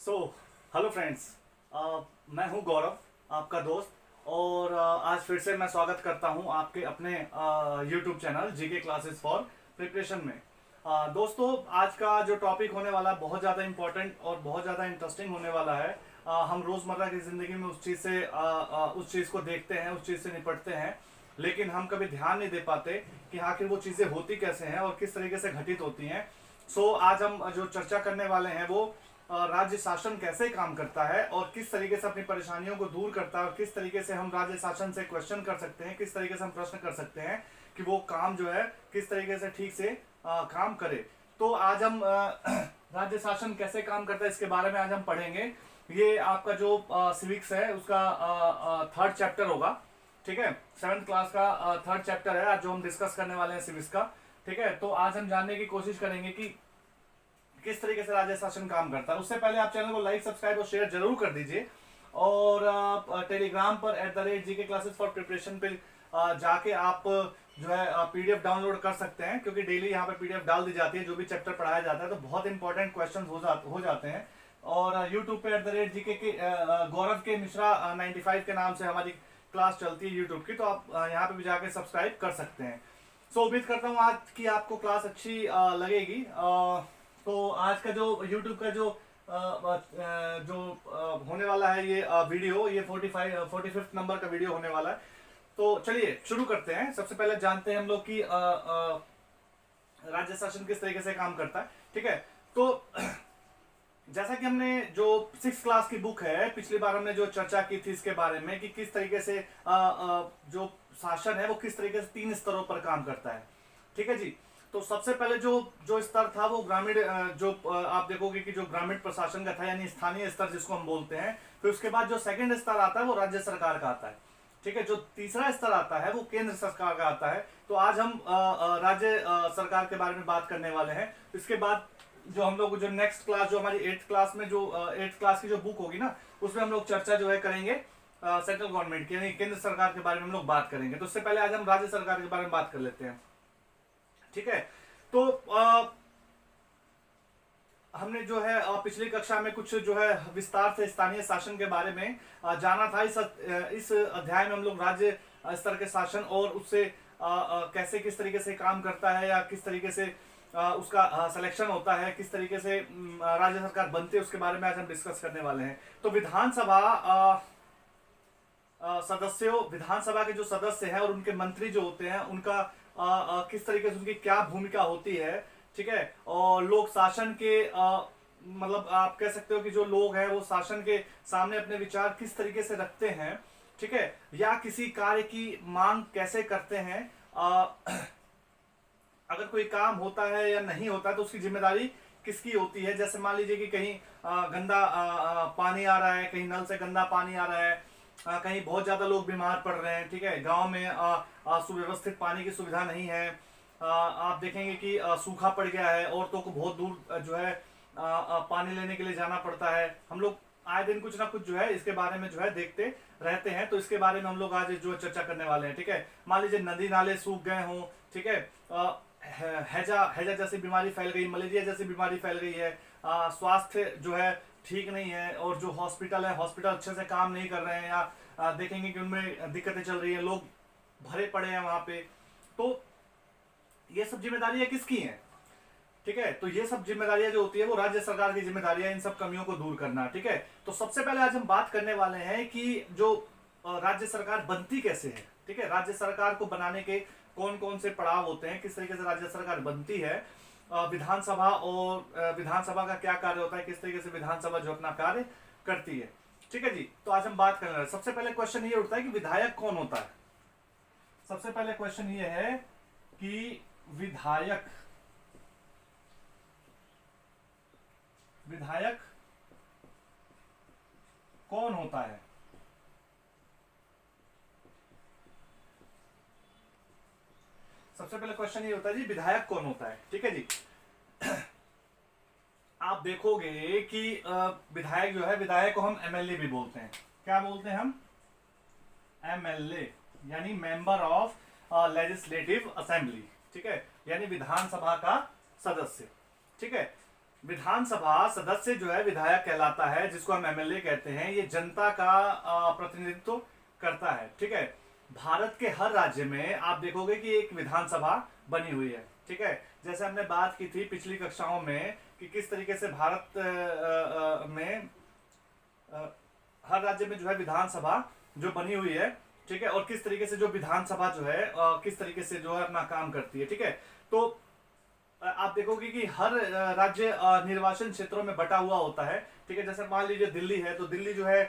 So hello friends, मैं हूं गौरव, आपका दोस्त। और आज फिर से मैं स्वागत करता हूं आपके अपने YouTube channel GK classes for preparation में। दोस्तों, आज का जो टॉपिक होने वाला है बहुत ज़्यादा इंपॉर्टेंट और बहुत ज़्यादा इंटरेस्टिंग होने वाला है। हम रोज़मर्रा की ज़िंदगी में उस चीज़ को देखते हैं, उस चीज़ से निपटते हैं, लेकिन हम कभी ध्यान नहीं दे पाते कि आखिर वो चीज़ें होती कैसे हैं और किस तरीके से घटित होती हैं। सो आज हम जो चर्चा करने वाले हैं वो राज्य शासन कैसे काम करता है और किस तरीके से अपनी परेशानियों को दूर करता है और किस तरीके से हम राज्य शासन से क्वेश्चन कर सकते हैं, किस तरीके से हम प्रश्न कर सकते हैं कि वो काम जो है किस तरीके से ठीक से काम करे। तो आज हम राज्य शासन कैसे काम करता है इसके बारे में आज हम पढ़ेंगे। ये आपका जो सिविक्स है उसका थर्ड चैप्टर होगा, ठीक है। 7th क्लास का थर्ड चैप्टर है आज जो हम डिस्कस करने वाले हैं सिविक्स का, ठीक है। तो आज हम जानने की कोशिश करेंगे कि किस तरीके से राज्य शासन काम करता है। उससे पहले आप चैनल को लाइक, सब्सक्राइब और शेयर जरूर कर दीजिए। और टेलीग्राम पर @GK क्लासेस फॉर प्रिपरेशन पे जाके आप जो है पीडीएफ डाउनलोड कर सकते हैं, क्योंकि डेली यहाँ पे पीडीएफ डाल दी जाती है। जो भी चैप्टर पढ़ाया जाता है तो बहुत इंपॉर्टेंट क्वेश्चन हो जाते हैं। और यूट्यूब पे @GK के गौरव के मिश्रा 95 के नाम से हमारी क्लास चलती है यूट्यूब की, तो आप यहाँ पे भी जाके सब्सक्राइब कर सकते हैं। सो उम्मीद करता हूँ आज की आपको क्लास अच्छी लगेगी। तो आज का जो YouTube का जो होने वाला है ये वीडियो, ये 45 नंबर का वीडियो होने वाला है। तो चलिए शुरू करते हैं। सबसे पहले जानते हैं हम लोग कि राज्य शासन किस तरीके से काम करता है, ठीक है। तो जैसा कि हमने जो 6th क्लास की बुक है, पिछली बार हमने जो चर्चा की थी इसके बारे में कि किस तरीके से जो शासन है वो किस तरीके से 3 स्तरों पर काम करता है, ठीक है जी। तो सबसे पहले जो स्तर था वो ग्रामीण, आप देखोगे कि जो ग्रामीण प्रशासन का था, यानी स्थानीय स्तर जिसको हम बोलते हैं। फिर उसके बाद जो सेकंड स्तर आता है वो राज्य सरकार का आता है, ठीक है। जो तीसरा स्तर आता है वो केंद्र सरकार का आता है। तो आज हम राज्य सरकार के बारे में बात करने वाले हैं। इसके बाद जो हम लोग जो नेक्स्ट क्लास, जो हमारी 8th क्लास में जो 8th क्लास की जो बुक होगी ना, उसमें हम लोग चर्चा जो है करेंगे सेंट्रल गवर्नमेंट की, यानी केंद्र सरकार के बारे में हम लोग बात करेंगे। तो उससे पहले आज हम राज्य सरकार के बारे में बात कर लेते हैं, ठीक है। तो हमने जो है पिछली कक्षा में कुछ जो है विस्तार से स्थानीय शासन के बारे में जाना था। इस अध्याय में हम लोग राज्य स्तर के शासन और उससे कैसे किस तरीके से काम करता है, या किस तरीके से उसका सिलेक्शन होता है, किस तरीके से राज्य सरकार बनती है, उसके बारे में आज हम डिस्कस करने वाले हैं। तो विधानसभा के जो सदस्य हैं और उनके मंत्री जो होते हैं उनका किस तरीके से उनकी क्या भूमिका होती है, ठीक है। और लोक शासन के मतलब आप कह सकते हो कि जो लोग हैं वो शासन के सामने अपने विचार किस तरीके से रखते हैं, ठीक है, या किसी कार्य की मांग कैसे करते हैं। अगर कोई काम होता है या नहीं होता है तो उसकी जिम्मेदारी किसकी होती है। जैसे मान लीजिए कि कहीं गंदा पानी आ रहा है, कहीं नल से गंदा पानी आ रहा है, कहीं बहुत ज्यादा लोग बीमार पड़ रहे हैं, ठीक है, गांव में सुव्यवस्थित पानी की सुविधा नहीं है। आप देखेंगे कि सूखा पड़ गया है, औरतों को बहुत दूर जो है पानी लेने के लिए जाना पड़ता है। हम लोग आए दिन कुछ ना कुछ जो है इसके बारे में जो है देखते रहते हैं। तो इसके बारे में हम लोग आज जो चर्चा करने वाले हैं, ठीक है। मान लीजिए नदी नाले सूख गए हों, ठीक है, हैजा जैसी बीमारी फैल गई, मलेरिया जैसी बीमारी फैल गई है, स्वास्थ्य जो है ठीक नहीं है, और जो हॉस्पिटल है हॉस्पिटल अच्छे से काम नहीं कर रहे हैं, या देखेंगे कि उनमें दिक्कतें चल रही है, लोग भरे पड़े हैं वहां पे। तो ये सब जिम्मेदारियां किसकी हैं, ठीक है। तो ये सब जिम्मेदारियां जो होती है वो राज्य सरकार की जिम्मेदारियां, इन सब कमियों को दूर करना, ठीक है। तो सबसे पहले आज हम बात करने वाले हैं कि जो राज्य सरकार बनती कैसे है, ठीक है। राज्य सरकार को बनाने के कौन कौन से पड़ाव होते हैं, किस तरीके से राज्य सरकार बनती है, विधानसभा और विधानसभा का क्या कार्य होता है, किस तरीके से विधानसभा जो अपना कार्य करती है, ठीक है जी। तो आज हम बात करने वाले। सबसे पहले क्वेश्चन ये उठता है कि विधायक कौन होता है। सबसे पहले क्वेश्चन ये है कि विधायक कौन होता है। सबसे पहले क्वेश्चन ये होता है जी, विधायक कौन होता है, ठीक है जी। आप देखोगे कि विधायक जो है, विधायक को हम एमएलए भी बोलते हैं। क्या बोलते हैं हम? एमएलए, यानी मेंबर ऑफ लेजिस्लेटिव असेंबली, ठीक है, यानी विधानसभा का सदस्य, ठीक है। विधानसभा सदस्य जो है विधायक कहलाता है, जिसको हम एमएलए कहते हैं। ये जनता का प्रतिनिधित्व करता है, ठीक है। भारत के हर राज्य में आप देखोगे कि एक विधानसभा बनी हुई है, ठीक है। जैसे हमने बात की थी पिछली कक्षाओं में कि किस तरीके से भारत में हर राज्य में जो है विधानसभा जो बनी हुई है, ठीक है, और किस तरीके से जो विधानसभा जो है किस तरीके से जो है अपना काम करती है, ठीक है। तो आप देखोगे कि हर राज्य निर्वाचन क्षेत्रों में बटा हुआ होता है, ठीक है। जैसे मान लीजिए दिल्ली है, तो दिल्ली जो है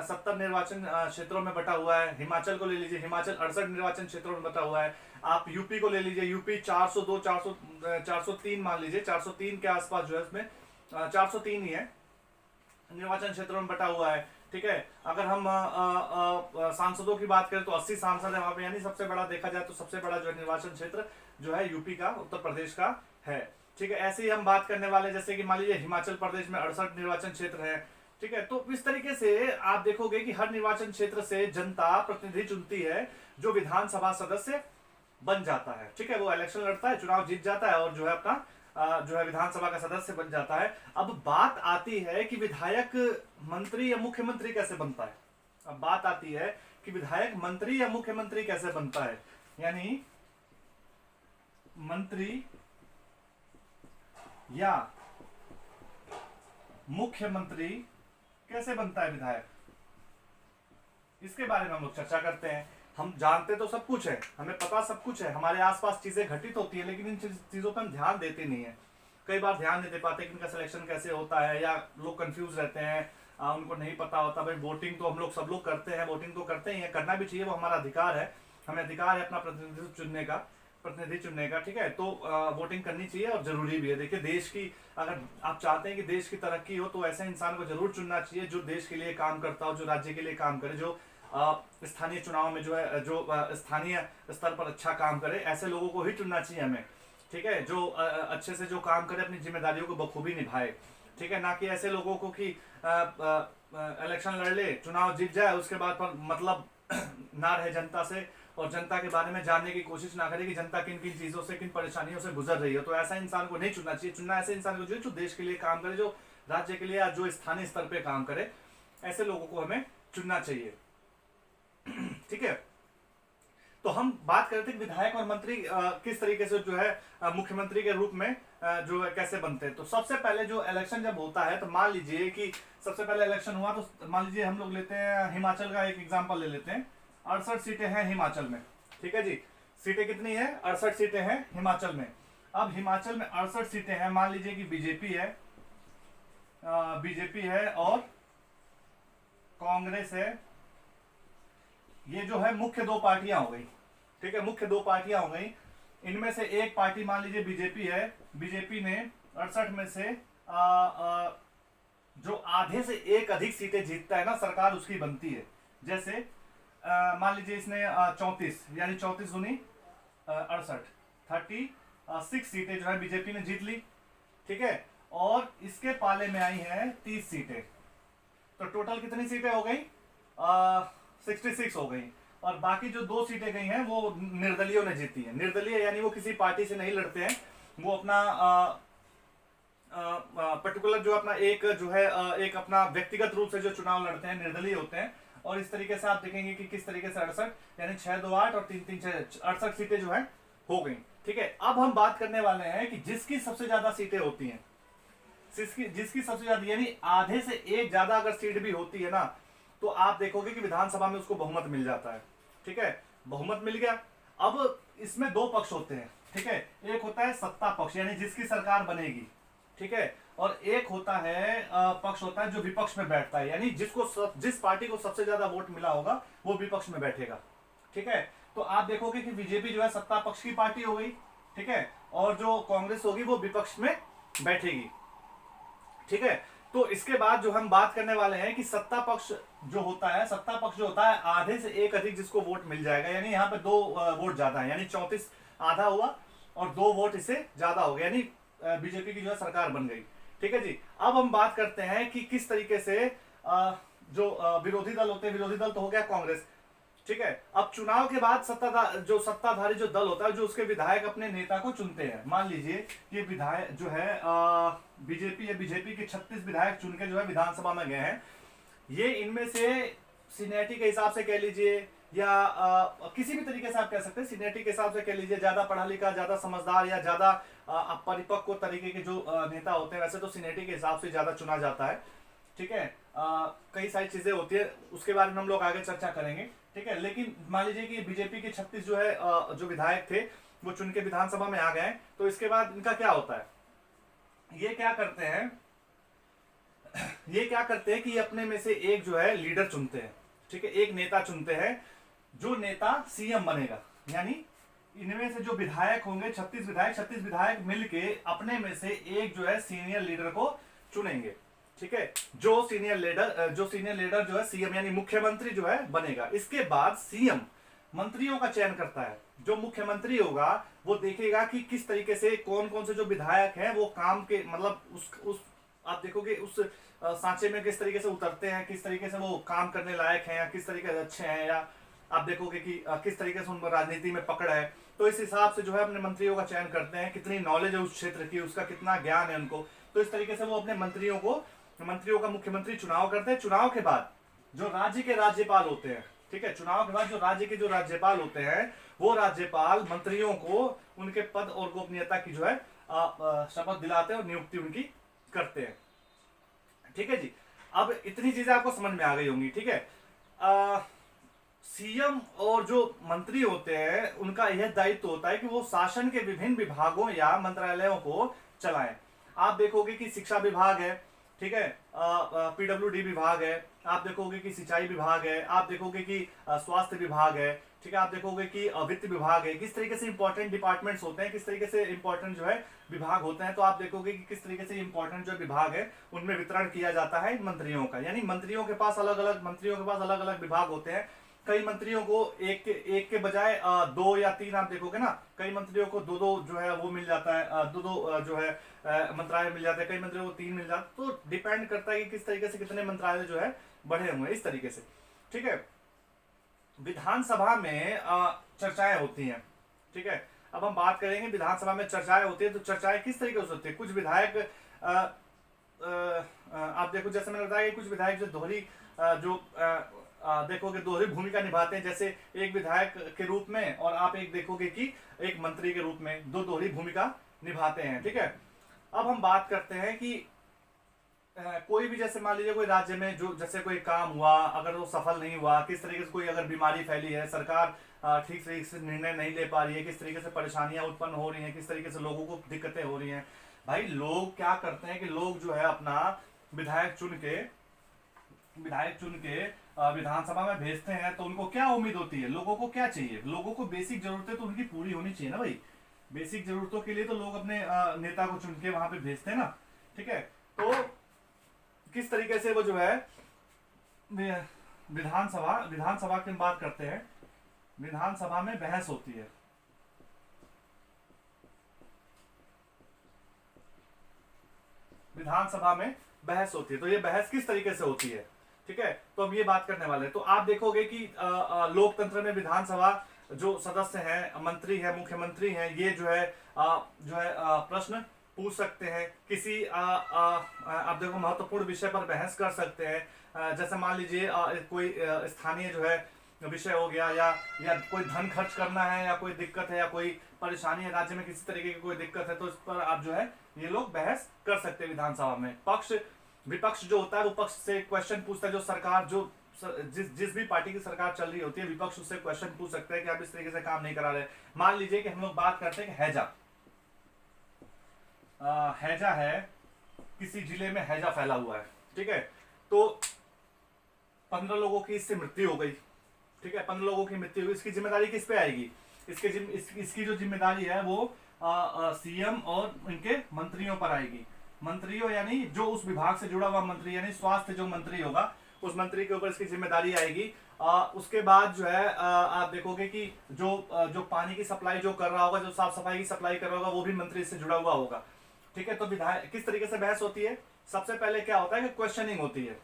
70 निर्वाचन क्षेत्रों में बटा हुआ है। हिमाचल को ले लीजिए, हिमाचल 68 निर्वाचन क्षेत्रों में बटा हुआ है। आप यूपी को ले लीजिए, यूपी 402 403 मान लीजिए, 403 के आसपास जो है उसमें 403 ही है निर्वाचन क्षेत्रों में बटा हुआ है, ठीक है। अगर हम सांसदों की बात करें तो 80 सांसद है वहां पे, यानी सबसे बड़ा देखा जाए तो सबसे बड़ा जो है निर्वाचन क्षेत्र जो है यूपी का, उत्तर प्रदेश का है, ठीक है। ऐसे ही हम बात करने वाले जैसे कि मान लीजिए हिमाचल प्रदेश में 68 निर्वाचन क्षेत्र है, ठीक है। तो इस तरीके से आप देखोगे कि हर निर्वाचन क्षेत्र से जनता प्रतिनिधि चुनती है जो विधानसभा सदस्य बन जाता है, ठीक है। वो इलेक्शन लड़ता है, चुनाव जीत जाता है और जो है अपना जो है विधानसभा का सदस्य बन जाता है। अब बात आती है कि विधायक मंत्री या मुख्यमंत्री कैसे बनता है। अब बात आती है कि विधायक मंत्री या मुख्यमंत्री कैसे बनता है, यानी मंत्री या मुख्यमंत्री कैसे बनता है विधायक, इसके बारे में हम लोग चर्चा करते हैं। हम जानते तो सब कुछ है, हमें पता सब कुछ है, हमारे आसपास चीजें घटित होती है, लेकिन इन चीजों पर हम ध्यान देते नहीं है। कई बार ध्यान नहीं दे पाते कि इनका सिलेक्शन कैसे होता है, या लोग कंफ्यूज रहते हैं, उनको नहीं पता होता। भाई वोटिंग तो हम लोग सब लोग करते हैं, वोटिंग तो करते ही है, करना भी चाहिए, वो हमारा अधिकार है, हमें अधिकार है अपना प्रतिनिधित्व चुनने का, प्रतिनिधि चुनने का, ठीक है। तो वोटिंग करनी चाहिए और जरूरी भी है। देखिए देश की, अगर आप चाहते हैं कि देश की तरक्की हो तो ऐसे इंसान को जरूर चुनना चाहिए जो देश के लिए काम करता हो, जो राज्य के लिए काम करे, जो स्थानीय चुनाव में जो है जो स्थानीय स्तर पर अच्छा काम करे, ऐसे लोगों को ही चुनना चाहिए हमें, ठीक है। जो अच्छे से जो काम करे, अपनी जिम्मेदारियों को बखूबी निभाए, ठीक है। ना कि ऐसे लोगों को कि इलेक्शन लड़ ले, चुनाव जीत जाए, उसके बाद पर मतलब ना रहे जनता से, और जनता के बारे में जानने की कोशिश ना करे कि जनता किन किन चीजों से, किन परेशानियों से गुजर रही है। तो ऐसा इंसान को नहीं चुनना चाहिए। चुनना ऐसे इंसान को जो देश के लिए काम करे, जो राज्य के लिए या जो स्थानीय स्तर पे काम करे, ऐसे लोगों को हमें चुनना चाहिए, ठीक है। तो हम बात करते हैं विधायक और मंत्री किस तरीके से जो है मुख्यमंत्री के रूप में जो है कैसे बनते हैं। तो सबसे पहले जो इलेक्शन जब होता है, तो मान लीजिए कि सबसे पहले इलेक्शन हुआ, तो मान लीजिए हम लोग लेते हैं हिमाचल का एक एग्जांपल ले लेते हैं। 68 सीटें हैं हिमाचल में, ठीक है जी। सीटें कितनी है? 68 सीटें हैं हिमाचल में। अब हिमाचल में 68 सीटें हैं, मान लीजिए कि बीजेपी है और कांग्रेस है। ये जो है मुख्य दो पार्टियां हो गई, ठीक है, मुख्य दो पार्टियां हो गई। इनमें से एक पार्टी मान लीजिए बीजेपी है, बीजेपी ने 68 में से जो आधे से एक अधिक सीटें जीतता है ना, सरकार उसकी बनती है। जैसे मान लीजिए इसने 34 यानी 34 दूनी 68 36 सीटें जो है बीजेपी ने जीत ली, ठीक है। और इसके पाले में आई है 30 सीटें, तो टोटल कितनी सीटें हो गई? 66 हो गई। और बाकी जो 2 सीटें गई हैं वो निर्दलीयों ने जीती है। निर्दलीय यानी वो किसी पार्टी से नहीं लड़ते हैं, वो अपना पर्टिकुलर जो अपना एक जो है एक अपना व्यक्तिगत रूप से जो चुनाव लड़ते हैं, निर्दलीय होते हैं। और इस तरीके से आप देखेंगे कि किस तरीके से 68 यानी 6 2 8 और 3 3 6 68 सीटें जो है हो गई, ठीक है। अब हम बात करने वाले हैं कि जिसकी सबसे ज्यादा सीटें होती हैं, जिसकी सबसे ज्यादा यानी आधे से एक ज्यादा अगर सीट भी होती है ना, तो आप देखोगे कि विधानसभा में उसको बहुमत मिल जाता है, ठीक है। बहुमत मिल गया। अब इसमें 2 पक्ष होते हैं, ठीक है। एक होता है सत्ता पक्ष यानी जिसकी सरकार बनेगी, ठीक है। और एक होता है पक्ष होता है जो विपक्ष में बैठता है, यानी जिस पार्टी को सबसे ज्यादा वोट मिला होगा वो विपक्ष में बैठेगा, ठीक है। तो आप देखोगे कि बीजेपी जो है सत्ता पक्ष की पार्टी हो गई, ठीक है, और जो कांग्रेस होगी वो विपक्ष में बैठेगी, ठीक है। तो इसके बाद जो हम बात करने वाले हैं कि सत्ता पक्ष जो होता है आधे से एक अधिक जिसको वोट मिल जाएगा, यानी यहाँ पे 2 वोट ज्यादा है, यानी 34 आधा हुआ और 2 वोट इससे ज्यादा हो गया, यानी बीजेपी की जो है सरकार बन गई, ठीक है जी। अब हम बात करते हैं कि किस तरीके से जो विरोधी दल होते हैं, विरोधी दल तो हो गया कांग्रेस, ठीक है। अब चुनाव के बाद सत्ताधारी जो दल होता है, जो उसके विधायक अपने नेता को चुनते हैं। मान लीजिए ये विधायक जो है बीजेपी के 36 विधायक चुन के जो है विधानसभा में गए हैं। ये इनमें से सीनियरिटी के हिसाब से कह लीजिए या किसी भी तरीके से आप कह सकते हैं, सीनियरिटी के हिसाब से कह लीजिए, ज्यादा पढ़ा लिखा, ज्यादा समझदार या ज्यादा परिपक्व तरीके के जो नेता होते हैं, वैसे तो सीनियरिटी के हिसाब से ज्यादा चुना जाता है। ठीक है, कई सारी चीजें होती है, उसके बारे में हम लोग आगे चर्चा करेंगे। ठीक है, लेकिन मान लीजिए कि बीजेपी के 36 जो है जो विधायक थे वो चुन के विधानसभा में आ गए, तो इसके बाद इनका क्या होता है, ये क्या करते हैं कि अपने में से एक जो है लीडर चुनते हैं। ठीक है, एक नेता चुनते हैं, जो नेता सीएम बनेगा। यानी इनमें से जो विधायक होंगे 36 विधायक मिलके अपने में से एक जो है सीनियर लीडर को चुनेंगे। ठीक है, जो सीनियर लीडर जो है सीएम यानी मुख्यमंत्री जो है बनेगा। इसके बाद सीएम मंत्रियों का चयन करता है। जो मुख्यमंत्री होगा वो देखेगा कि किस तरीके से कौन कौन से जो विधायक हैं वो काम के मतलब उस आप देखोगे उस सांचे में किस तरीके से उतरते हैं, किस तरीके से वो काम करने लायक हैं, या किस तरीके से अच्छे हैं, या आप देखोगे कि किस तरीके से उनको राजनीति में पकड़ है। तो इस हिसाब से जो है अपने मंत्रियों का चयन करते हैं, कितनी नॉलेज है उस क्षेत्र की, उसका कितना ज्ञान है उनको। तो इस तरीके से वो अपने मंत्रियों का मुख्यमंत्री चुनाव करते हैं। चुनाव के बाद जो राज्य के राज्यपाल होते हैं, ठीक है, चुनाव के बाद जो राज्य के जो राज्यपाल होते हैं वो राज्यपाल मंत्रियों को उनके पद और गोपनीयता की जो है शपथ दिलाते हैं और नियुक्ति उनकी करते हैं। ठीक है जी, अब इतनी चीजें आपको समझ में आ गई होंगी। ठीक है, सीएम और जो मंत्री होते हैं उनका यह दायित्व होता है कि वो शासन के विभिन्न विभागों या मंत्रालयों को चलाएं। आप देखोगे कि शिक्षा विभाग है, ठीक है, पीडब्ल्यूडी विभाग है, आप देखोगे कि सिंचाई विभाग है, आप देखोगे कि स्वास्थ्य विभाग है, ठीक है, आप देखोगे कि वित्त विभाग है। किस तरीके से इंपॉर्टेंट डिपार्टमेंट्स होते हैं, किस तरीके से इंपॉर्टेंट जो है विभाग होते हैं। तो आप देखोगे कि किस तरीके से इंपॉर्टेंट जो विभाग है उनमें वितरण किया जाता है मंत्रियों का। यानी मंत्रियों के पास अलग अलग विभाग होते हैं। कई मंत्रियों को एक के बजाय 2 या 3 आप देखोगे ना, कई मंत्रियों को 2 जो है वो मिल जाता है, 2 जो है मंत्रालय मिल जाते हैं, कई मंत्रियों को 3 मिल जाता है। तो डिपेंड करता है कि किस तरीके से कितने मंत्रालय जो है बढ़े हुए हैं, इस तरीके से। ठीक है, विधानसभा में चर्चाएं होती हैं। ठीक है, अब हम बात करेंगे विधानसभा में चर्चाएं होती है, तो चर्चाएं किस तरीके से होती है। कुछ विधायक आप देखो, जैसे मैंने बताया कि कुछ विधायक जो देखोगे दोहरी भूमिका निभाते हैं, जैसे एक विधायक के रूप में और आप एक देखोगे कि एक मंत्री के रूप में दोहरी भूमिका निभाते हैं। ठीक है, अब हम बात करते हैं कि कोई भी, जैसे मान लीजिए कोई राज्य में जो जैसे कोई काम हुआ, अगर वो सफल नहीं हुआ, किस तरीके से कोई अगर बीमारी फैली है, सरकार ठीक तरीके से निर्णय नहीं ले पा रही है, किस तरीके से परेशानियां उत्पन्न हो रही हैं, किस तरीके से लोगों को दिक्कतें हो रही हैं, भाई लोग क्या करते हैं कि लोग जो है अपना विधायक चुन के विधानसभा में भेजते हैं। तो उनको क्या उम्मीद होती है, लोगों को क्या चाहिए, लोगों को बेसिक जरूरतें तो उनकी पूरी होनी चाहिए ना भाई। बेसिक जरूरतों के लिए तो लोग अपने नेता को चुन के वहां पे भेजते हैं ना। ठीक है, तो किस तरीके से वो जो है विधानसभा की बात करते हैं, विधानसभा में बहस होती है। विधानसभा में बहस होती है, तो ये बहस किस तरीके से होती है, ठीक है, तो हम ये बात करने वाले हैं। तो आप देखोगे कि लोकतंत्र में विधानसभा जो सदस्य हैं, मंत्री हैं, मुख्यमंत्री हैं, ये जो है प्रश्न पूछ सकते हैं, किसी आप देखो महत्वपूर्ण विषय पर बहस कर सकते हैं। जैसे मान लीजिए कोई स्थानीय जो है विषय हो गया, या कोई धन खर्च करना है, या कोई दिक्कत है, या कोई परेशानी है राज्य में, किसी तरीके की कोई दिक्कत है, तो इस पर आप जो है ये लोग बहस कर सकते हैं विधानसभा में। विपक्ष जो होता है वो पक्ष से क्वेश्चन पूछता है, जो सरकार जिस भी पार्टी की सरकार चल रही होती है, विपक्ष उससे क्वेश्चन पूछ सकते हैं कि आप इस तरीके से काम नहीं करा रहे। मान लीजिए कि हम लोग बात करते हैं कि हैजा है, किसी जिले में हैजा फैला हुआ है, ठीक है, तो 15 लोगों की इससे मृत्यु हो गई। ठीक है, 15 लोगों की मृत्यु हुई, इसकी जिम्मेदारी किस पे आएगी, इसकी जो जिम्मेदारी है वो सीएम और इनके मंत्रियों पर आएगी। मंत्रियों यानी जो उस विभाग से जुड़ा हुआ मंत्री, यानी स्वास्थ्य जो मंत्री होगा उस मंत्री के ऊपर इसकी जिम्मेदारी आएगी। उसके बाद जो है आप देखोगे कि जो पानी की सप्लाई जो कर रहा होगा, जो साफ सफाई की सप्लाई कर रहा होगा, वो भी मंत्री से जुड़ा हुआ होगा। ठीक है, तो विधायक किस तरीके से बहस होती है, सबसे पहले क्या होता है कि क्वेश्चनिंग होती है।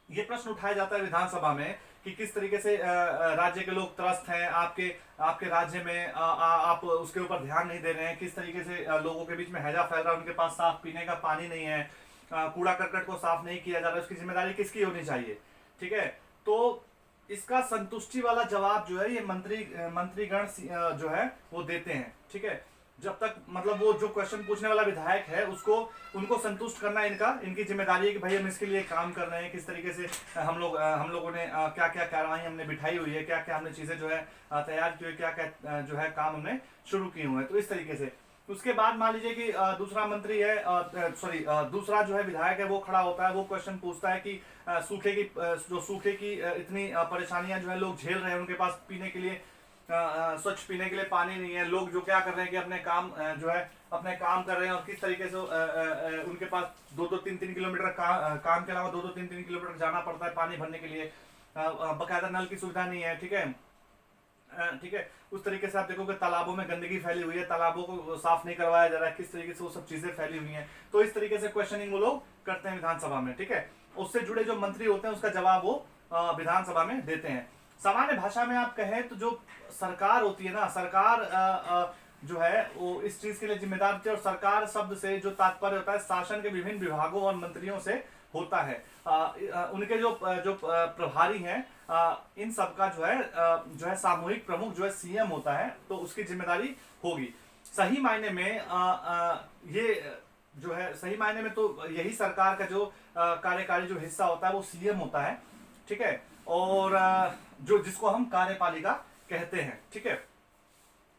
ये प्रश्न उठाया जाता है विधानसभा में कि किस तरीके से राज्य के लोग त्रस्त हैं, आपके आपके राज्य में आप उसके ऊपर ध्यान नहीं दे रहे हैं, किस तरीके से लोगों के बीच में हैजा फैल रहा है, उनके पास साफ पीने का पानी नहीं है, कूड़ा करकट को साफ नहीं किया जा रहा है, उसकी जिम्मेदारी किसकी होनी चाहिए। ठीक है, तो इसका संतुष्टि वाला जवाब जो है ये मंत्रीगण जो है वो देते हैं। ठीक है, जब तक मतलब वो जो क्वेश्चन पूछने वाला विधायक है उसको उनको संतुष्ट करना इनकी जिम्मेदारी है कि भाई हम इसके लिए काम कर रहे हैं, किस तरीके से हम लोगों ने क्या क्या कार्रवाई हमने बिठाई हुई है, क्या क्या हमने चीजें जो है तैयार की हुई, क्या क्या जो है काम हमने शुरू किए हुए हैं। तो इस तरीके से उसके बाद मान लीजिए कि दूसरा मंत्री है, दूसरा जो है विधायक है, वो खड़ा होता है, वो क्वेश्चन पूछता है कि सूखे की इतनी परेशानियां जो है लोग झेल रहे हैं, उनके पास पीने के लिए स्वच्छ पीने के लिए पानी नहीं है, लोग जो क्या कर रहे हैं कि अपने काम जो है अपने काम कर रहे हैं और किस तरीके से उनके पास 2-3 किलोमीटर काम के अलावा 2-3 किलोमीटर जाना पड़ता है पानी भरने के लिए, बकायदा नल की सुविधा नहीं है। ठीक है, ठीक है, उस तरीके से आप देखोगे तालाबों में गंदगी फैली हुई है, तालाबों को साफ नहीं करवाया जा रहा है, किस तरीके से वो सब चीजें फैली हुई हैं। तो इस तरीके से क्वेश्चनिंग वो लोग करते हैं विधानसभा में। ठीक है, उससे जुड़े जो मंत्री होते हैं उसका जवाब वो विधानसभा में देते हैं। सामान्य भाषा में आप कहें तो जो सरकार होती है ना, सरकार जो है वो इस चीज के लिए जिम्मेदार होती है, और सरकार शब्द से जो तात्पर्य होता है शासन के विभिन्न विभागों और मंत्रियों से होता है। उनके जो प्रभारी हैं इन सब का जो है सामूहिक प्रमुख जो है सीएम होता है, तो उसकी जिम्मेदारी होगी। सही मायने में ये जो है सही मायने में तो यही सरकार का जो कार्यकारी जो हिस्सा होता है वो सीएम होता है। ठीक है, और जो जिसको हम कार्यपालिका कहते हैं। ठीक है,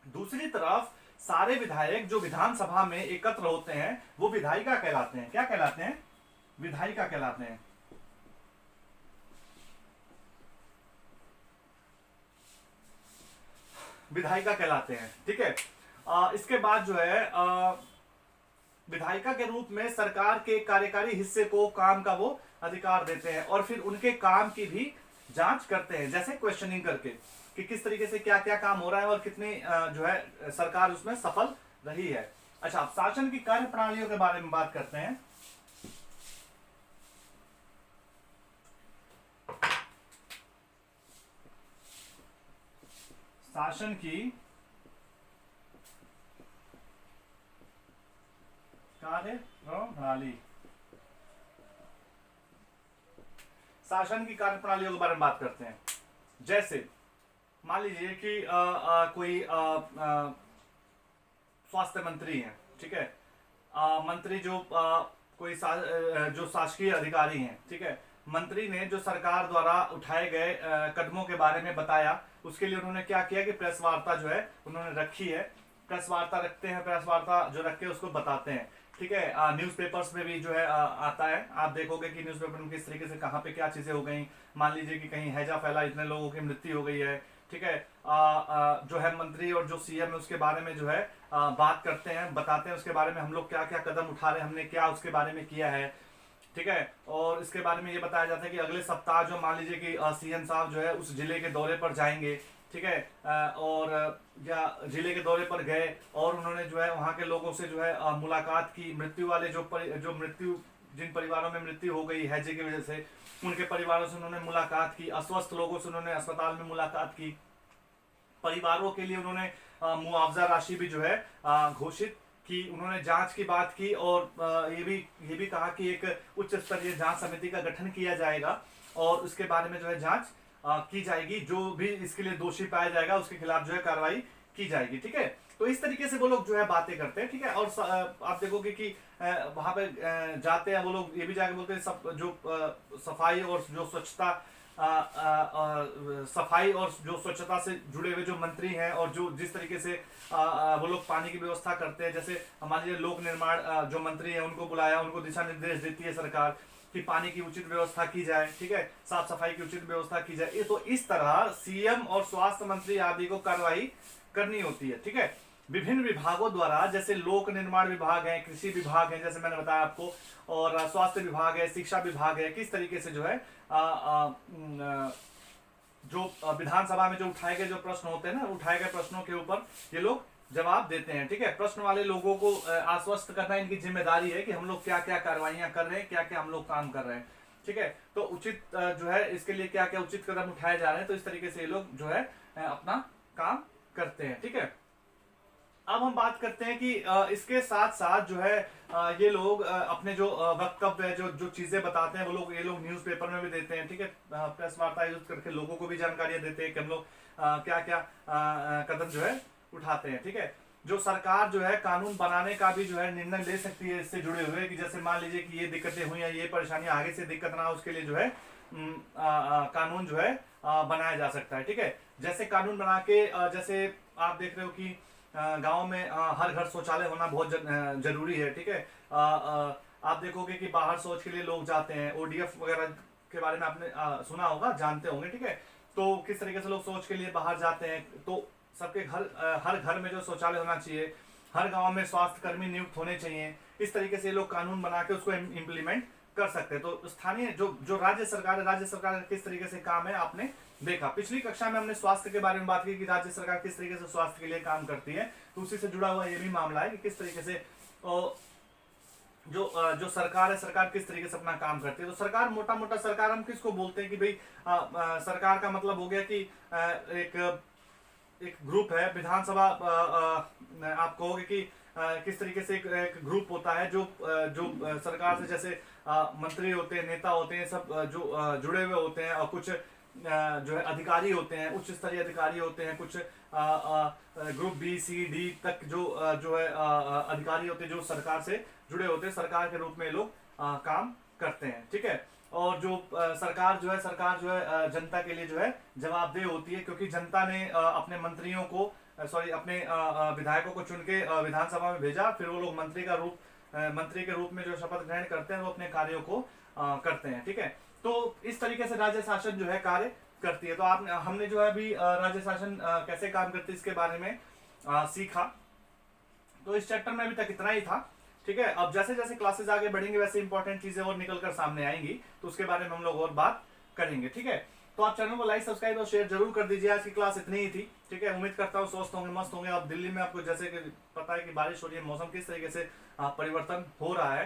दूसरी तरफ सारे विधायक जो विधानसभा में एकत्र होते हैं वो विधायिका कहलाते हैं। क्या कहलाते हैं? विधायिका कहलाते हैं। विधायिका कहलाते हैं। ठीक है, इसके बाद जो है विधायिका के रूप में सरकार के कार्यकारी हिस्से को काम का वो अधिकार देते हैं और फिर उनके काम की भी जांच करते हैं, जैसे क्वेश्चनिंग करके कि किस तरीके से क्या क्या काम हो रहा है और कितनी जो है सरकार उसमें सफल रही है। अच्छा, अब शासन की कार्य प्रणालियों के बारे में बात करते हैं। शासन की कार्य प्रणाली, शासन की कार्य प्रणालियों के बारे में बात करते हैं। जैसे मान लीजिए कि कोई स्वास्थ्य मंत्री है। ठीक है, मंत्री जो कोई जो शासकीय अधिकारी हैं। ठीक है, मंत्री ने जो सरकार द्वारा उठाए गए कदमों के बारे में बताया, उसके लिए उन्होंने क्या किया कि प्रेस वार्ता जो है उन्होंने रखी है। प्रेस वार्ता रखते हैं, प्रेस वार्ता जो रख के उसको बताते हैं। ठीक है, न्यूज़पेपर्स में भी जो है आता है, आप देखोगे कि न्यूज़पेपर में किस तरीके से कहाँ पे क्या चीजें हो गई। मान लीजिए कि कहीं हैजा फैला, इतने लोगों की मृत्यु हो गई है। ठीक है, जो है मंत्री और जो सीएम है उसके बारे में जो है बात करते हैं, बताते हैं उसके बारे में हम लोग क्या क्या कदम उठा रहे हैं, हमने क्या उसके बारे में किया है। ठीक है, और इसके बारे में ये बताया जाता है कि अगले सप्ताह जो मान लीजिए कि सीएम साहब जो है उस जिले के दौरे पर जाएंगे। ठीक है, और या जिले के दौरे पर गए और उन्होंने जो है वहाँ के लोगों से जो है मुलाकात की। मृत्यु वाले जिन परिवारों में मृत्यु हो गई हैजे की वजह से, उनके परिवारों से उन्होंने मुलाकात की। अस्वस्थ लोगों से उन्होंने अस्पताल में मुलाकात की। परिवारों के लिए उन्होंने मुआवजा राशि भी जो है घोषित की। उन्होंने जांच की बात की और ये भी कहा कि एक उच्च स्तरीय जांच समिति का गठन किया जाएगा और उसके बारे में जो है जांच की जाएगी। जो भी इसके लिए दोषी पाया जाएगा उसके खिलाफ जो है कार्रवाई की जाएगी। ठीक है, तो इस तरीके से वो लोग जो है बातें करते हैं। ठीक है, और आप देखोगे कि वहां पे जाते हैं वो लोग, ये भी जाके बोलते हैं सब जो सफाई और जो स्वच्छता सफाई और जो स्वच्छता से जुड़े हुए जो मंत्री हैं और जो जिस तरीके से वो लोग पानी की व्यवस्था करते हैं। जैसे मान लीजिए लोक निर्माण जो मंत्री हैं उनको बुलाया, उनको दिशा निर्देश देती है सरकार कि पानी की उचित व्यवस्था की जाए। ठीक है, साफ सफाई की उचित व्यवस्था की जाए। तो इस तरह सीएम और स्वास्थ्य मंत्री आदि को कार्रवाई करनी होती है। ठीक है, विभिन्न विभागों द्वारा, जैसे लोक निर्माण विभाग है, कृषि विभाग है जैसे मैंने बताया आपको, और स्वास्थ्य विभाग है, शिक्षा विभाग है, किस तरीके से जो है जो विधानसभा में जो उठाए गए जो प्रश्न होते हैं ना, उठाए गए प्रश्नों के ऊपर ये लोग जवाब देते हैं। ठीक है, प्रश्न वाले लोगों को आश्वस्त करना इनकी जिम्मेदारी है कि हम लोग क्या क्या कार्रवाइयां कर रहे हैं, क्या क्या हम लोग काम कर रहे हैं। ठीक है। तो उचित जो है इसके लिए क्या क्या उचित कदम उठाए जा रहे हैं, तो इस तरीके से ये लोग जो है अपना काम करते हैं। ठीक है। अब हम बात करते हैं कि इसके साथ साथ जो है ये लोग अपने जो वक्तव्य है, जो जो चीजें बताते हैं, वो लोग ये लोग न्यूज़पेपर में भी देते हैं। ठीक है। प्रेस वार्ता आयोजित करके लोगों को भी जानकारियां देते हैं कि हम लोग क्या क्या कदम जो है उठाते हैं। ठीक है। जो सरकार जो है कानून बनाने का भी जो है निर्णय ले सकती है इससे जुड़े हुए, कि जैसे मान लीजिए कि ये दिक्कतें हुई हैं, ये परेशानियां आगे से दिक्कत ना हो, उसके लिए जो है कानून जो है बनाया जा सकता है। ठीक है। जैसे कानून बना के जैसे आप देख रहे हो कि गांव में हर घर शौचालय होना बहुत जरूरी है। ठीक है। आप देखोगे कि बाहर शौच के लिए लोग जाते हैं, ओडीएफ वगैरह के बारे में आपने सुना होगा, जानते होंगे। ठीक है। तो किस तरीके से लोग शौच के लिए बाहर जाते हैं, तो सबके घर हर घर में जो शौचालय होना चाहिए, हर गांव में स्वास्थ्य कर्मी नियुक्त होने चाहिए। इस तरीके से लोग कानून बना के उसको इम्प्लीमेंट कर सकते हैं। तो स्थानीय जो जो राज्य सरकार है, राज्य सरकार का किस तरीके से काम है आपने देखा। पिछली कक्षा में हमने स्वास्थ्य के बारे में बात की कि राज्य सरकार किस तरीके से स्वास्थ्य के लिए काम करती है, तो उसी से जुड़ा हुआ ये भी मामला है कि किस तरीके से जो सरकार है, सरकार किस तरीके से अपना काम करती है। तो सरकार, मोटा मोटा सरकार हम किसको बोलते हैं कि भाई सरकार का मतलब हो गया कि एक ग्रुप है विधानसभा। आप कहोगे कि किस तरीके से एक ग्रुप होता है जो जो सरकार से, जैसे मंत्री होते हैं, नेता होते हैं, सब जो जुड़े हुए होते हैं, और कुछ जो है अधिकारी होते हैं, उच्च स्तरीय अधिकारी होते हैं, कुछ ग्रुप बी सी डी तक जो है अधिकारी होते हैं जो सरकार से जुड़े होते हैं, सरकार के रूप में लोग काम करते हैं। ठीक है। और जो सरकार जो है जनता के लिए जो है जवाबदेह होती है, क्योंकि जनता ने अपने मंत्रियों को अपने विधायकों को चुन के विधानसभा में भेजा, फिर वो लोग मंत्री के रूप में जो शपथ ग्रहण करते हैं, वो अपने कार्यों को करते हैं। ठीक है। तो इस तरीके से राज्य शासन जो है कार्य करती है। तो हमने जो है अभी राज्य शासन कैसे काम करती है इसके बारे में सीखा। तो इस चैप्टर में अभी तक इतना ही था। ठीक है। अब जैसे जैसे क्लासेस आगे बढ़ेंगे वैसे इंपॉर्टेंट चीजें और निकल कर सामने आएंगी, तो उसके बारे में हम लोग और बात करेंगे। ठीक है। तो आप चैनल को लाइक, सब्सक्राइब और शेयर जरूर कर दीजिए। आज की क्लास इतनी ही थी। ठीक है। उम्मीद करता हूँ स्वस्थ होंगे, मस्त होंगे। अब दिल्ली में आपको जैसे कि पता है कि बारिश हो रही है, मौसम किस तरीके से परिवर्तन हो रहा है।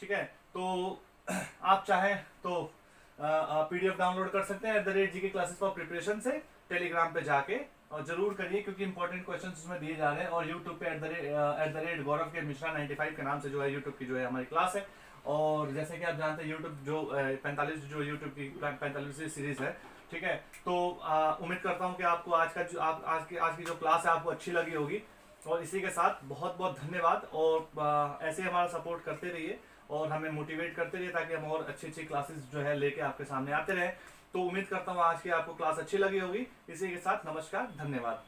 ठीक है। तो आप चाहें तो पीडीएफ डाउनलोड कर सकते हैं @GK क्लासेस फॉर प्रिपरेशन से, टेलीग्राम पे जाके, और जरूर करिए क्योंकि इंपॉर्टेंट क्वेश्चंस उसमें दिए जा रहे हैं। और यूट्यूब पे @गौरव के मिश्रा 95 के नाम से जो है यूट्यूब की जो है हमारी क्लास है। और जैसे कि आप जानते हैं यूट्यूब जो 45 जो यूट्यूब की 45वीं सीरीज है। ठीक है। तो उम्मीद करता हूँ कि आपको आज की जो क्लास है आपको अच्छी लगी होगी। और इसी के साथ बहुत बहुत धन्यवाद, और ऐसे हमारा सपोर्ट करते रहिए और हमें मोटिवेट करते रहिए, ताकि हम और अच्छी अच्छी क्लासेस जो है लेके आपके सामने आते रहें। तो उम्मीद करता हूँ आज की आपको क्लास अच्छी लगी होगी। इसी के साथ नमस्कार, धन्यवाद।